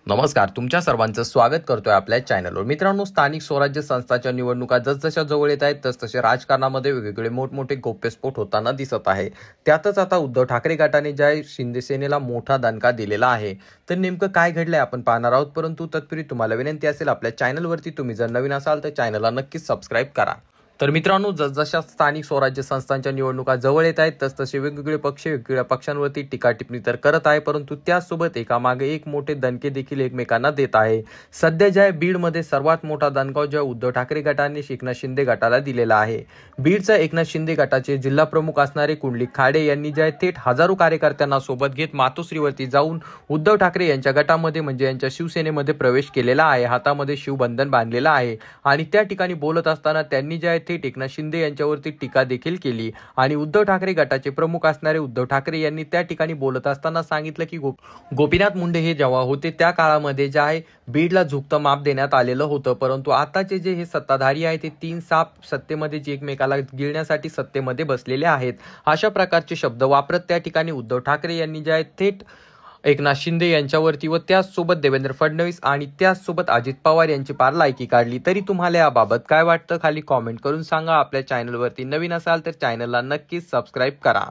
नमस्कार, तुमच्या सर्वांचं स्वागत करतोय आपल्या चॅनलवर। मित्रांनो, स्थानिक स्वराज्य संस्थांच्या निवडणुका जसजशा जवळ येत आहेत तसतसे राजकारणामध्ये वेगवेगळे मोठमोठे गौप्यस्फोट होताना दिसत आहे। त्यातच आता उद्धव ठाकरे गटाने ज्या शिंदे सेनेला मोठा दणका दिलेला आहे, तर नेमकं काय घडलंय आपण पाहणार आहोत। परंतु तत्पूर्वी तुम्हाला विनंती असेल, आपल्या चॅनलवरती तुम्ही जर नवीन असाल तर चॅनलला नक्कीच सबस्क्राईब करा। तर मित्रांनो, जसजशा स्थानिक स्वराज्य संस्थांच्या निवडणुका जवळ येत आहेत तसतसे वेगवेगळे पक्ष वेगवेगळ्या पक्षांवरती टीका टिप्पणी तर करत आहे, परंतु त्यासोबत एकामागे एक मोठे दणके देखील एकमेकांना देत आहे। सध्या ज्या बीडमध्ये सर्वात मोठा दणका ज्या उद्धव ठाकरे गटाने एकनाथ शिंदे गटाला दिलेला आहे। बीडचा एकनाथ शिंदे गटाचे जिल्हा प्रमुख असणारे कुंडलिक खाडे यांनी ज्या थेट हजारो कार्यकर्त्यांना सोबत घेत मातोश्रीवरती जाऊन उद्धव ठाकरे यांच्या गटामध्ये म्हणजे यांच्या शिवसेनेमध्ये प्रवेश केलेला आहे। हातामध्ये शिवबंधन बांधलेला आहे आणि त्या ठिकाणी बोलत असताना त्यांनी ज्या थेट एकनाथ शिंदे यांच्यावरती टीका देखील केली आणि उद्धव ठाकरे गटाचे प्रमुख असणारे उद्धव ठाकरे यांनी त्या ठिकाणी बोलत असताना सांगितलं की गोपीनाथ मुंडे हे जेव्हा होते त्या काळामध्ये जे आहे बीडला झुकतं माप देण्यात आलेलं होतं, परंतु आताचे जे हे सत्ताधारी आहेत ते तीन साप सत्तेमध्ये जे एकमेकाला गिळण्यासाठी सत्तेमध्ये बसलेले आहेत, अशा प्रकारचे शब्द वापरत त्या ठिकाणी उद्धव ठाकरे यांनी जे आहे थेट एकनाथ शिंदे यांच्यावरती व त्याचसोबत देवेंद्र फडणवीस आणि त्याचसोबत अजित पवार यांची पार लायकी काढली। तरी तुम्हाला याबाबत काय वाटतं खाली कॉमेंट करून सांगा। आपल्या चॅनलवरती नवीन असाल तर चॅनलला नक्कीच सबस्क्राईब करा।